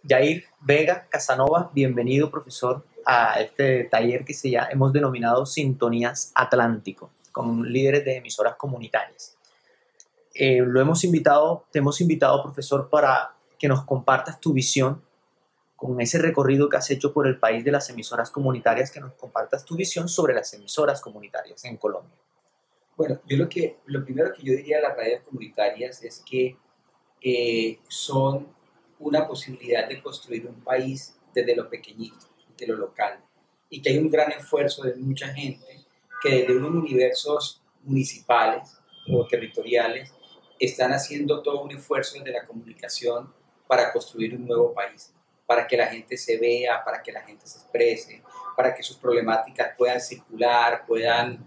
Jair Vega Casanova, bienvenido profesor a este taller que hemos denominado Sintonías Atlántico, con líderes de emisoras comunitarias. Te hemos invitado profesor para que nos compartas tu visión con ese recorrido que has hecho por el país de las emisoras comunitarias, que nos compartas tu visión sobre las emisoras comunitarias en Colombia. Bueno, lo primero que yo diría de las radios comunitarias es que son una posibilidad de construir un país desde lo pequeñito, de lo local, y que hay un gran esfuerzo de mucha gente que desde unos universos municipales o territoriales están haciendo todo un esfuerzo desde la comunicación para construir un nuevo país, para que la gente se vea, para que la gente se exprese, para que sus problemáticas puedan circular, puedan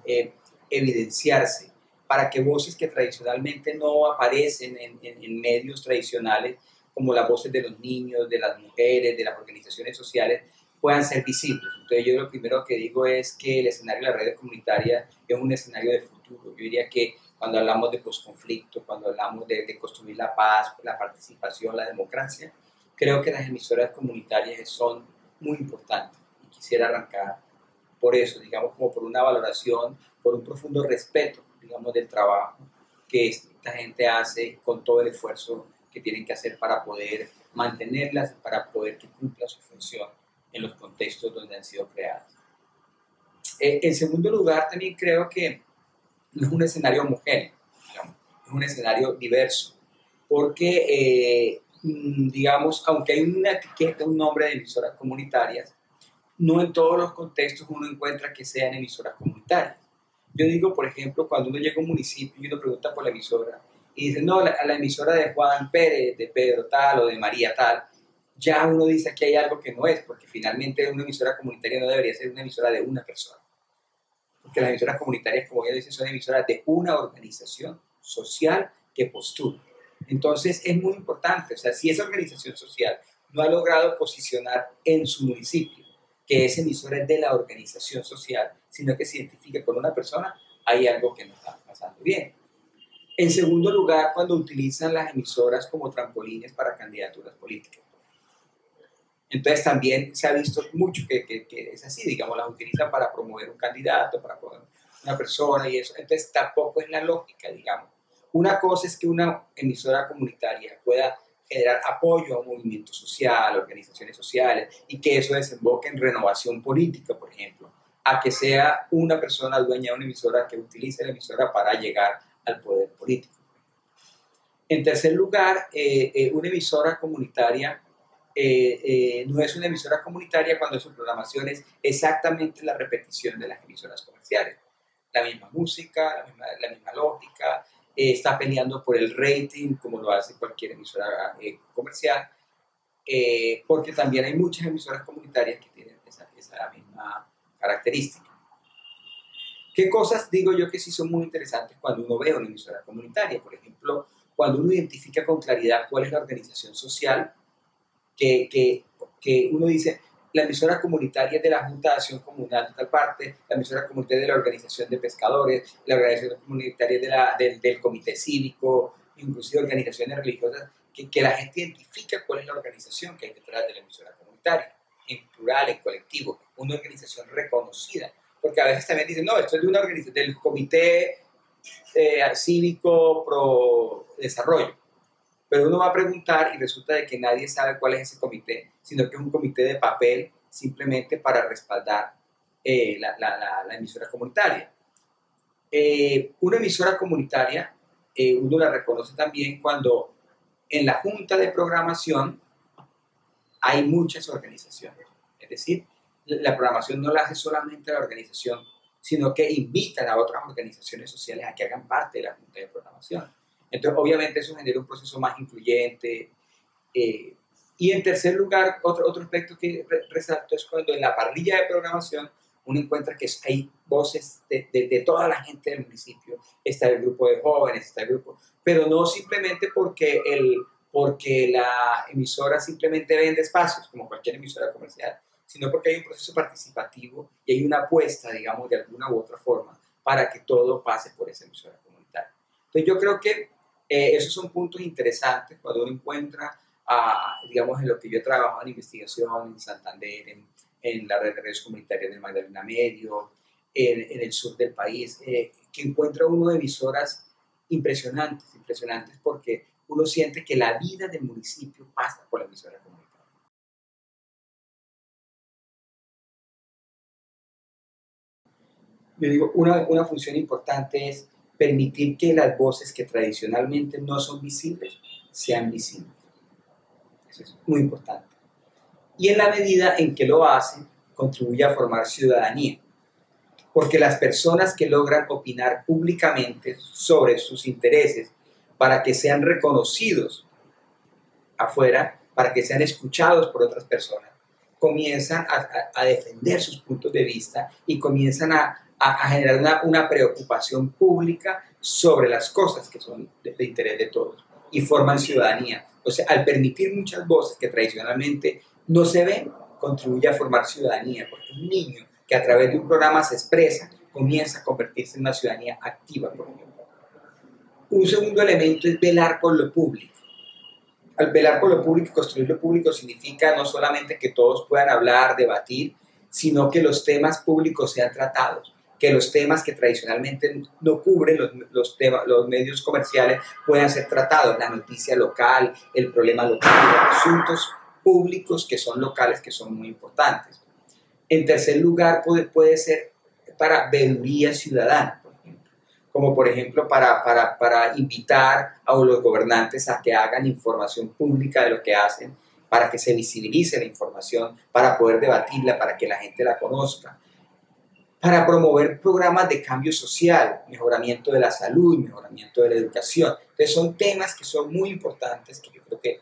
evidenciarse, para que voces que tradicionalmente no aparecen en medios tradicionales, como las voces de los niños, de las mujeres, de las organizaciones sociales, puedan ser visibles. Entonces yo lo primero que digo es que el escenario de las redes comunitarias es un escenario de futuro. Yo diría que cuando hablamos de posconflicto, cuando hablamos de construir la paz, la participación, la democracia, creo que las emisoras comunitarias son muy importantes y quisiera arrancar por eso, digamos, como por una valoración, por un profundo respeto, digamos, del trabajo que esta gente hace con todo el esfuerzo que tienen que hacer para poder mantenerlas, para poder que cumpla su función en los contextos donde han sido creadas. En segundo lugar, también creo que no es un escenario homogéneo, digamos, es un escenario diverso, porque, digamos, aunque hay una etiqueta, un nombre de emisoras comunitarias, no en todos los contextos uno encuentra que sean emisoras comunitarias. Yo digo, por ejemplo, cuando uno llega a un municipio y uno pregunta por la emisora y dice, no, la emisora de Juan Pérez, de Pedro tal o de María tal, ya uno dice que hay algo que no es, porque finalmente una emisora comunitaria no debería ser una emisora de una persona. Porque las emisoras comunitarias, como ya dicen, son emisoras de una organización social que postula. Entonces es muy importante, o sea, si esa organización social no ha logrado posicionar en su municipio que esa emisora es de la organización social, sino que se identifica con una persona, hay algo que no está pasando bien. En segundo lugar, cuando utilizan las emisoras como trampolines para candidaturas políticas. Entonces también se ha visto mucho que es así, digamos, las utilizan para promover un candidato, para promover una persona y eso. Entonces tampoco es la lógica, digamos. Una cosa es que una emisora comunitaria pueda generar apoyo a un movimiento social, a organizaciones sociales, y que eso desemboque en renovación política, por ejemplo, a que sea una persona dueña de una emisora que utilice la emisora para llegar al poder político. En tercer lugar, una emisora comunitaria no es una emisora comunitaria cuando su programación es exactamente la repetición de las emisoras comerciales. La misma música, la misma lógica, está peleando por el rating, como lo hace cualquier emisora comercial, porque también hay muchas emisoras comunitarias que tienen esa misma característica. ¿Qué cosas digo yo que sí son muy interesantes cuando uno ve una emisora comunitaria? Por ejemplo, cuando uno identifica con claridad cuál es la organización social, que uno dice, la emisora comunitaria de la Junta de Acción Comunal de tal parte, la emisora comunitaria de la Organización de Pescadores, la organización comunitaria del Comité Cívico, inclusive organizaciones religiosas, que la gente identifica cuál es la organización que hay detrás de la emisora comunitaria, en plural, en colectivo, una organización reconocida, porque a veces también dicen, no, esto es de una organización, del Comité Cívico Pro Desarrollo. Pero uno va a preguntar y resulta de que nadie sabe cuál es ese comité, sino que es un comité de papel simplemente para respaldar la emisora comunitaria. Una emisora comunitaria, uno la reconoce también cuando en la junta de programación hay muchas organizaciones. Es decir, la programación no la hace solamente la organización, sino que invitan a otras organizaciones sociales a que hagan parte de la junta de programación. Entonces, obviamente, eso genera un proceso más incluyente. Y en tercer lugar, otro aspecto que resalto es cuando en la parrilla de programación uno encuentra que hay voces de toda la gente del municipio. Está el grupo de jóvenes, está el grupo, pero no simplemente porque la emisora simplemente vende espacios, como cualquier emisora comercial, sino porque hay un proceso participativo y hay una apuesta, digamos, de alguna u otra forma, para que todo pase por esa emisora comunitaria. Entonces yo creo que esos son puntos interesantes cuando uno encuentra digamos, en lo que yo he trabajado en investigación en Santander, en la red de redes comunitarias del Magdalena Medio, en el sur del país, que encuentra uno emisoras impresionantes, impresionantes porque uno siente que la vida del municipio pasa por la emisora comunitaria. Yo digo, una función importante es permitir que las voces que tradicionalmente no son visibles sean visibles. Eso es muy importante. Y en la medida en que lo hacen, contribuye a formar ciudadanía. Porque las personas que logran opinar públicamente sobre sus intereses para que sean reconocidos afuera, para que sean escuchados por otras personas, comienzan a defender sus puntos de vista y comienzan a generar una preocupación pública sobre las cosas que son de interés de todos y forman ciudadanía. O sea, al permitir muchas voces que tradicionalmente no se ven, contribuye a formar ciudadanía, porque un niño que a través de un programa se expresa, comienza a convertirse en una ciudadanía activa, por ejemplo. Un segundo elemento es velar por lo público. Al velar por lo público y construir lo público significa no solamente que todos puedan hablar, debatir, sino que los temas públicos sean tratados, que los temas que tradicionalmente no cubren los medios comerciales puedan ser tratados, la noticia local, el problema local, los asuntos públicos que son locales, que son muy importantes. En tercer lugar, puede ser para veeduría ciudadana, por ejemplo. Como por ejemplo para invitar a los gobernantes a que hagan información pública de lo que hacen, para que se visibilice la información, para poder debatirla, para que la gente la conozca. Para promover programas de cambio social, mejoramiento de la salud, mejoramiento de la educación. Entonces son temas que son muy importantes, que yo creo que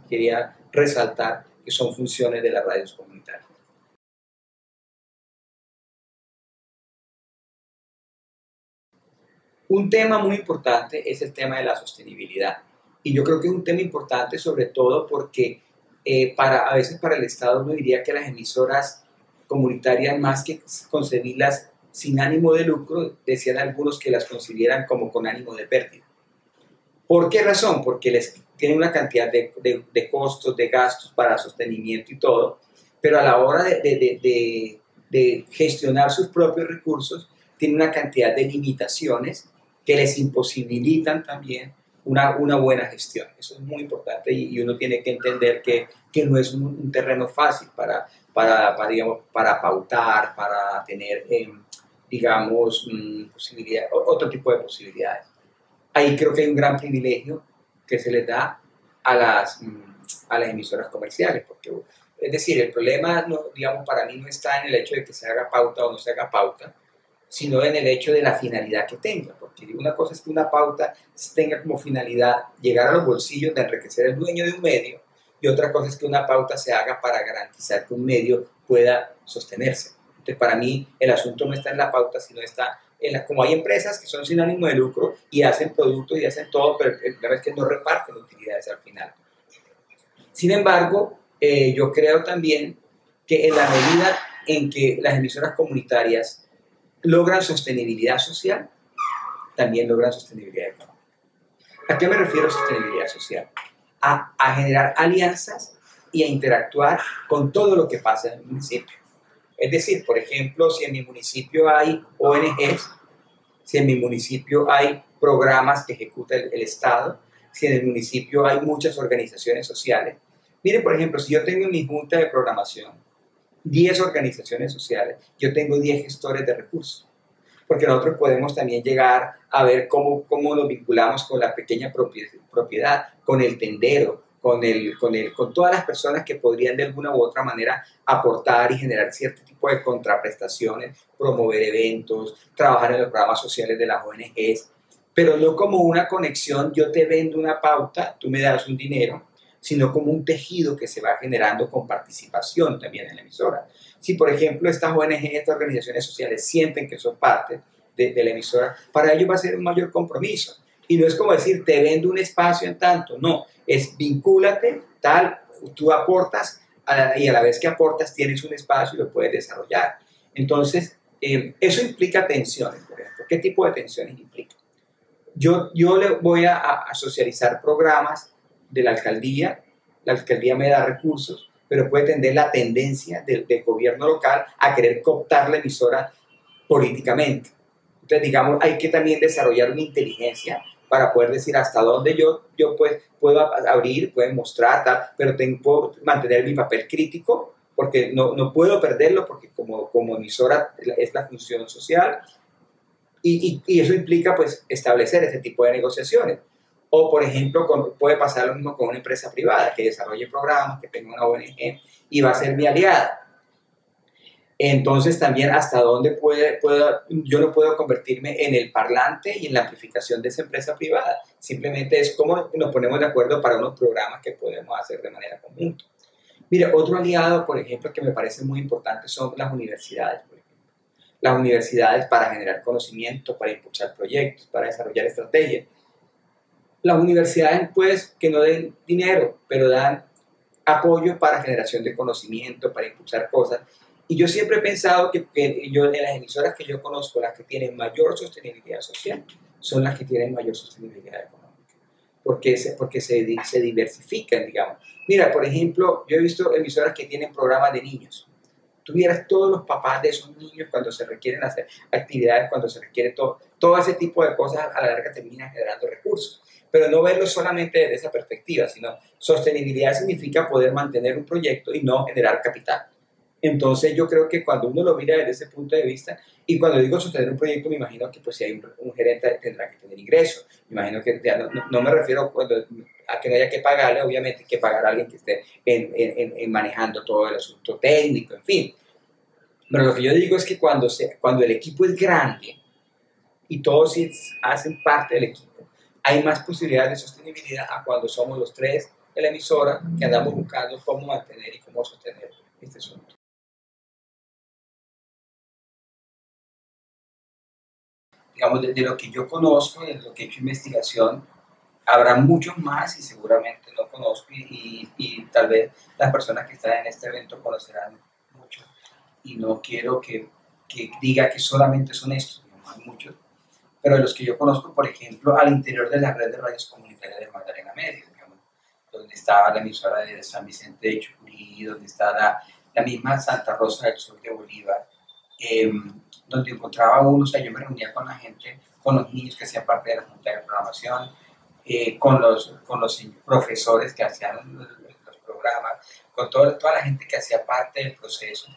quería resaltar, que son funciones de las radios comunitarias. Un tema muy importante es el tema de la sostenibilidad. Y yo creo que es un tema importante sobre todo porque a veces para el Estado uno diría que las emisoras comunitarias, más que concebirlas sin ánimo de lucro, decían algunos que las consideran como con ánimo de pérdida. ¿Por qué razón? Porque les tienen una cantidad de costos, de gastos para sostenimiento y todo, pero a la hora de gestionar sus propios recursos, tienen una cantidad de limitaciones que les imposibilitan también una buena gestión. Eso es muy importante y uno tiene que entender que no es un terreno fácil para pautar, para tener, digamos, otro tipo de posibilidades. Ahí creo que hay un gran privilegio que se les da a las emisoras comerciales, porque, es decir, el problema, digamos, para mí no está en el hecho de que se haga pauta o no se haga pauta, sino en el hecho de la finalidad que tenga, porque una cosa es que una pauta tenga como finalidad llegar a los bolsillos de enriquecer el dueño de un medio, y otra cosa es que una pauta se haga para garantizar que un medio pueda sostenerse. Entonces, para mí, el asunto no está en la pauta, sino está como hay empresas que son sin ánimo de lucro y hacen productos y hacen todo, pero la verdad es que no reparten utilidades al final. Sin embargo, yo creo también que en la medida en que las emisoras comunitarias logran sostenibilidad social, también logran sostenibilidad económica. ¿A qué me refiero sostenibilidad social? A generar alianzas y a interactuar con todo lo que pasa en el municipio. Es decir, por ejemplo, si en mi municipio hay ONGs, si en mi municipio hay programas que ejecuta el Estado, si en el municipio hay muchas organizaciones sociales. Miren, por ejemplo, si yo tengo en mi junta de programación 10 organizaciones sociales, yo tengo 10 gestores de recursos. Porque nosotros podemos también llegar a ver cómo nos vinculamos con la pequeña propiedad, con el tendero, con todas las personas que podrían de alguna u otra manera aportar y generar cierto tipo de contraprestaciones, promover eventos, trabajar en los programas sociales de las ONGs, pero no como una conexión, yo te vendo una pauta, tú me das un dinero, sino como un tejido que se va generando con participación también en la emisora. Si, por ejemplo, estas ONG, estas organizaciones sociales sienten que son parte de la emisora, para ellos va a ser un mayor compromiso. Y no es como decir, te vendo un espacio en tanto, no, es vincúlate, tal, tú aportas y a la vez que aportas tienes un espacio y lo puedes desarrollar. Entonces, eso implica tensiones, por ejemplo. ¿Qué tipo de tensiones implica? Yo le voy a socializar programas de la alcaldía la alcaldía me da recursos, pero puede tener la tendencia del gobierno local a querer cooptar la emisora políticamente. Entonces, digamos, hay que también desarrollar una inteligencia para poder decir hasta dónde yo pues, puedo abrir, puedo mostrar, tal, pero puedo mantener mi papel crítico, porque no puedo perderlo, porque como emisora es la función social, y eso implica pues establecer ese tipo de negociaciones. O, por ejemplo, puede pasar lo mismo con una empresa privada que desarrolle programas, que tenga una ONG y va a ser mi aliada. Entonces también hasta dónde yo no puedo convertirme en el parlante y en la amplificación de esa empresa privada. Simplemente es cómo nos ponemos de acuerdo para unos programas que podemos hacer de manera conjunta. Mira, otro aliado, por ejemplo, que me parece muy importante son las universidades. Por ejemplo. Las universidades para generar conocimiento, para impulsar proyectos, para desarrollar estrategias. Las universidades, pues, que no den dinero, pero dan apoyo para generación de conocimiento, para impulsar cosas. Y yo siempre he pensado que en las emisoras que yo conozco, las que tienen mayor sostenibilidad social, son las que tienen mayor sostenibilidad económica, porque se diversifican, digamos. Mira, por ejemplo, yo he visto emisoras que tienen programas de niños. Tuvieras todos los papás de esos niños cuando se requieren hacer actividades, cuando se requiere todo ese tipo de cosas, a la larga terminan generando recursos. Pero no verlo solamente desde esa perspectiva, sino sostenibilidad significa poder mantener un proyecto y no generar capital. Entonces yo creo que cuando uno lo mira desde ese punto de vista, y cuando digo sostener un proyecto, me imagino que pues si hay un gerente tendrá que tener ingresos, me imagino que ya no me refiero a que no haya que pagarle, obviamente hay que pagar a alguien que esté manejando todo el asunto técnico, en fin. Pero lo que yo digo es que cuando el equipo es grande y todos hacen parte del equipo, hay más posibilidades de sostenibilidad a cuando somos los tres de la emisora que andamos buscando cómo mantener y cómo sostener este asunto. Digamos, de lo que yo conozco, de lo que he hecho investigación, habrá muchos más y seguramente no conozco y tal vez las personas que están en este evento conocerán mucho y no quiero que diga que solamente son estos, digamos, hay muchos, pero de los que yo conozco, por ejemplo, al interior de la red de radios comunitarias de Magdalena Medio, digamos, donde está la emisora de San Vicente de Chucurí, donde está la misma Santa Rosa del Sur de Bolívar, donde encontraba uno, o sea, yo me reunía con la gente, con los niños que hacían parte de la junta de programación, con los profesores que hacían los programas, con toda la gente que hacía parte del proceso.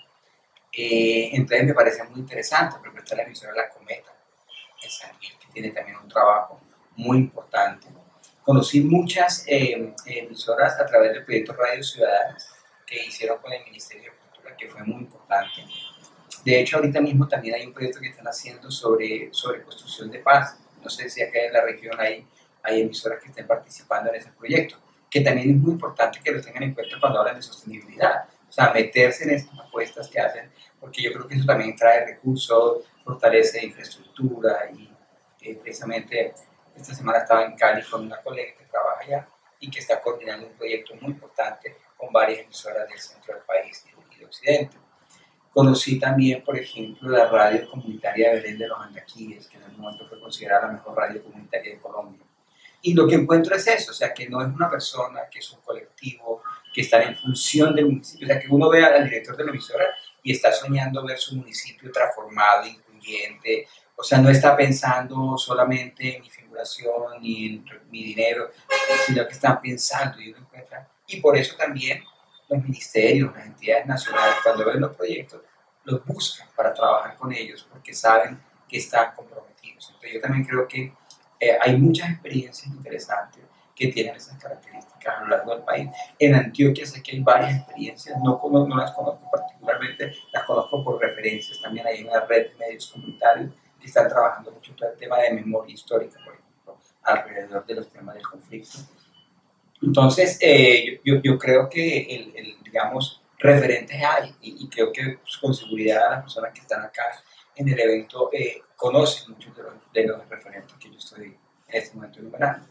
Entonces me parece muy interesante, porque está la emisora La Cometa, en San Gil, que tiene también un trabajo muy importante. Conocí muchas emisoras a través del proyecto Radio Ciudadanas que hicieron con el Ministerio de Cultura, que fue muy importante. De hecho, ahorita mismo también hay un proyecto que están haciendo sobre construcción de paz. No sé si acá en la región hay emisoras que estén participando en ese proyecto, que también es muy importante que lo tengan en cuenta cuando hablan de sostenibilidad. O sea, meterse en estas apuestas que hacen, porque yo creo que eso también trae recursos, fortalece infraestructura y precisamente esta semana estaba en Cali con una colega que trabaja allá y que está coordinando un proyecto muy importante con varias emisoras del centro del país y de Occidente. Conocí también, por ejemplo, la radio comunitaria de Belén de los Andaquíes, que en el momento fue considerada la mejor radio comunitaria de Colombia. Y lo que encuentro es eso, o sea, que no es una persona, que es un colectivo, que está en función del municipio. O sea, que uno ve al director de la emisora y está soñando ver su municipio transformado, incluyente. O sea, no está pensando solamente en mi figuración ni en mi dinero, sino que están pensando y uno encuentra. Y por eso también los ministerios, las entidades nacionales, cuando ven los proyectos, los buscan para trabajar con ellos porque saben que están comprometidos. Entonces yo también creo que hay muchas experiencias interesantes que tienen esas características a lo largo del país. En Antioquia sé que hay varias experiencias, no las conozco particularmente, las conozco por referencias. También hay una red de medios comunitarios que están trabajando mucho todo el tema de memoria histórica, por ejemplo, alrededor de los temas del conflicto. Entonces, yo creo que, digamos, referentes hay y creo que pues, con seguridad las personas que están acá en el evento conocen muchos de los referentes que yo estoy en este momento enumerando.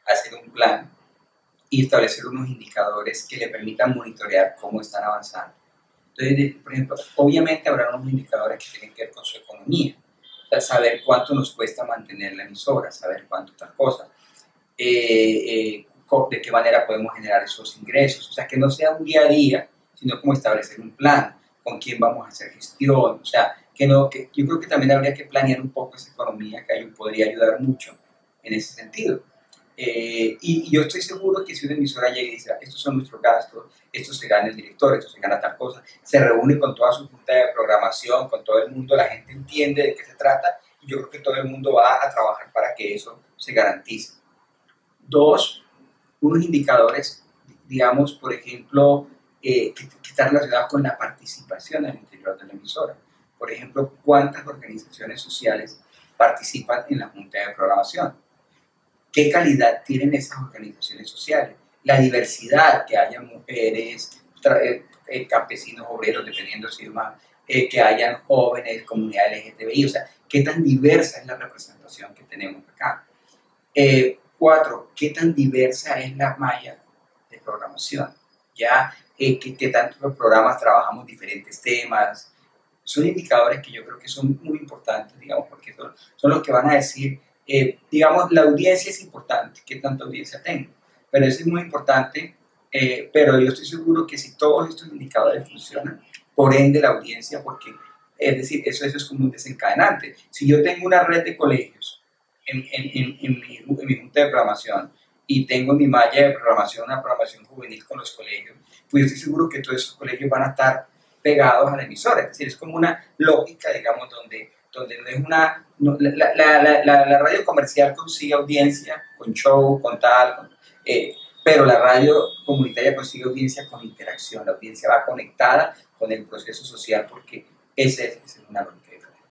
Hacer un plan y establecer unos indicadores que le permitan monitorear cómo están avanzando. Entonces, por ejemplo, obviamente habrá unos indicadores que tienen que ver con su economía. saber cuánto nos cuesta mantener la emisora, saber cuánto tal cosa, de qué manera podemos generar esos ingresos, o sea, que no sea un día a día, sino como establecer un plan, con quién vamos a hacer gestión, o sea, que yo creo que también habría que planear un poco esa economía, que ahí podría ayudar mucho en ese sentido. Y yo estoy seguro que si una emisora llega y dice, estos son nuestros gastos, esto se gana el director, esto se gana tal cosa, se reúne con toda su junta de programación, con todo el mundo, la gente entiende de qué se trata y yo creo que todo el mundo va a trabajar para que eso se garantice. Dos, unos indicadores, digamos, por ejemplo, que están relacionados con la participación al interior de la emisora. Por ejemplo, cuántas organizaciones sociales participan en la junta de programación. ¿Qué calidad tienen esas organizaciones sociales? La diversidad, que haya mujeres, campesinos, obreros, dependiendo si es más, que hayan jóvenes, comunidad LGTBI, o sea, ¿qué tan diversa es la representación que tenemos acá? Cuatro, ¿qué tan diversa es la malla de programación? Ya, ¿qué tantos los programas trabajamos diferentes temas? Son indicadores que yo creo que son muy importantes, digamos, porque son los que van a decir, digamos, la audiencia es importante, qué tanta audiencia tengo, pero eso es muy importante, pero yo estoy seguro que si todos estos indicadores funcionan, por ende la audiencia, porque, es decir, eso es como un desencadenante. Si yo tengo una red de colegios en mi junta de programación y tengo en mi malla de programación una programación juvenil con los colegios, pues yo estoy seguro que todos esos colegios van a estar pegados a la emisora, es decir, es como una lógica, digamos, donde no es una... No, la radio comercial consigue audiencia con show, con tal, pero la radio comunitaria consigue audiencia con interacción, la audiencia va conectada con el proceso social porque esa es una lógica diferente.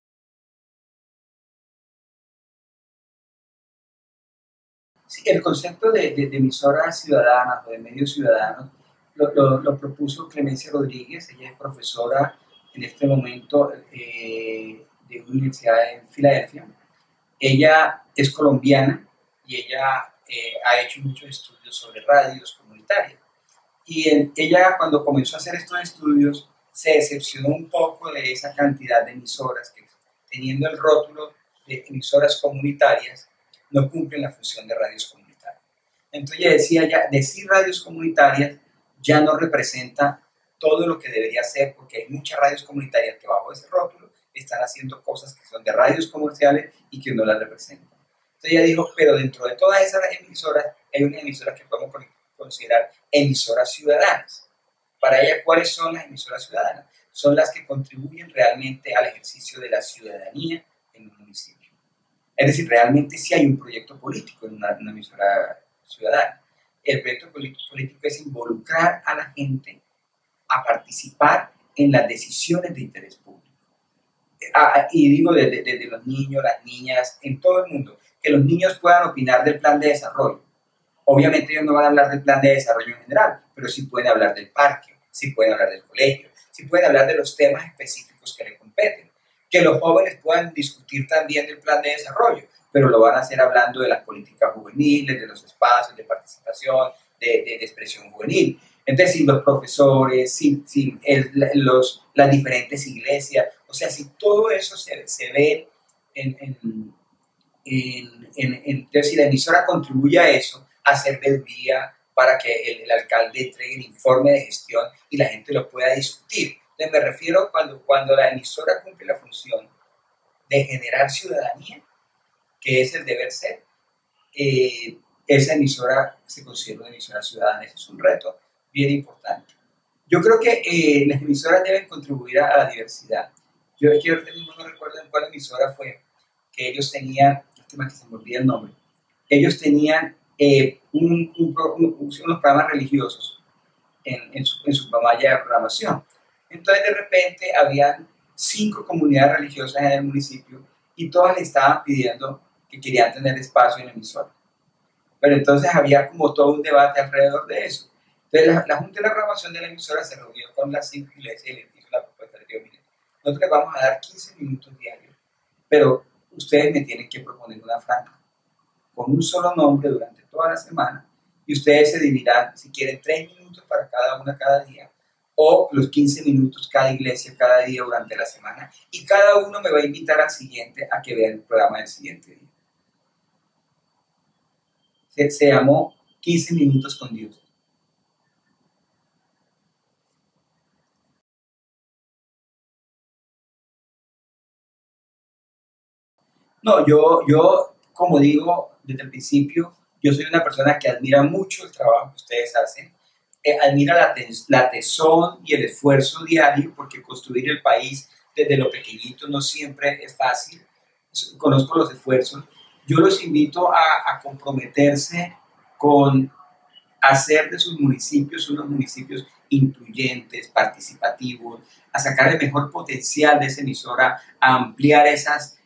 Sí, el concepto de emisoras ciudadanas o de medios ciudadanos lo propuso Clemencia Rodríguez, ella es profesora en este momento de una universidad en Filadelfia. Ella es colombiana y ella ha hecho muchos estudios sobre radios comunitarias. Y ella cuando comenzó a hacer estos estudios se decepcionó un poco de esa cantidad de emisoras que teniendo el rótulo de emisoras comunitarias no cumplen la función de radios comunitarias. Entonces ella decía ya, decir radios comunitarias ya no representa todo lo que debería ser porque hay muchas radios comunitarias que bajo ese rótulo están haciendo cosas que son de radios comerciales y que no las representan. Entonces ella dijo, pero dentro de todas esas emisoras hay unas emisoras que podemos considerar emisoras ciudadanas. Para ella, ¿cuáles son las emisoras ciudadanas? Son las que contribuyen realmente al ejercicio de la ciudadanía en un municipio. Es decir, realmente sí hay un proyecto político en una emisora ciudadana. El proyecto político es involucrar a la gente a participar en las decisiones de interés público. Y digo desde los niños, las niñas, en todo el mundo, que los niños puedan opinar del plan de desarrollo. Obviamente ellos no van a hablar del plan de desarrollo en general, pero sí pueden hablar del parque, sí pueden hablar del colegio, sí pueden hablar de los temas específicos que le competen. Que los jóvenes puedan discutir también del plan de desarrollo, pero lo van a hacer hablando de las políticas juveniles, de los espacios de participación, de expresión juvenil. Entonces, sin los profesores, sin las diferentes iglesias, o sea, si todo eso se ve entonces, si la emisora contribuye a eso, a hacer veeduría para que el alcalde entregue el informe de gestión y la gente lo pueda discutir. Entonces, me refiero cuando la emisora cumple la función de generar ciudadanía, que es el deber ser, esa emisora se considera una emisora ciudadana. Ese es un reto bien importante. Yo creo que las emisoras deben contribuir a la diversidad. Yo es que ahorita mismo no recuerdo en cuál emisora fue que ellos tenían, lástima que se me olvida el nombre, ellos tenían unos programas religiosos en su malla de programación. Entonces de repente habían 5 comunidades religiosas en el municipio y todas le estaban pidiendo que querían tener espacio en la emisora. Pero entonces había como todo un debate alrededor de eso. Entonces la Junta de la Programación de la emisora se reunió con las 5 iglesias y les hizo la propuesta. Les dijo, miren, nosotros les vamos a dar 15 minutos diarios, pero ustedes me tienen que proponer una franja con un solo nombre durante toda la semana y ustedes se dividirán, si quieren, 3 minutos para cada una cada día o los 15 minutos cada iglesia, cada día durante la semana, y cada uno me va a invitar al siguiente a que vea el programa del siguiente día. Se llamó 15 minutos con Dios. No, yo, como digo desde el principio, yo soy una persona que admira mucho el trabajo que ustedes hacen, admira la tesón y el esfuerzo diario, porque construir el país desde lo pequeñito no siempre es fácil. Conozco los esfuerzos. Yo los invito a comprometerse con hacer de sus municipios unos municipios incluyentes, participativos, a sacar el mejor potencial de esa emisora, a ampliar esas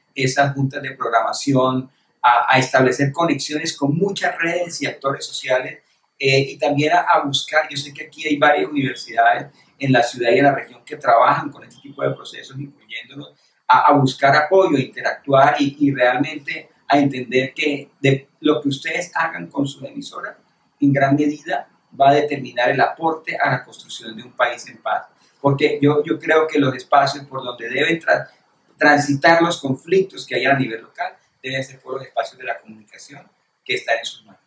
juntas de programación, a establecer conexiones con muchas redes y actores sociales, y también a buscar, yo sé que aquí hay varias universidades en la ciudad y en la región que trabajan con este tipo de procesos, incluyéndonos, a buscar apoyo, a interactuar y realmente a entender que de lo que ustedes hagan con su emisora, en gran medida va a determinar el aporte a la construcción de un país en paz. Porque yo creo que los espacios por donde deben transitar los conflictos que hay a nivel local deben ser por los espacios de la comunicación que están en sus manos.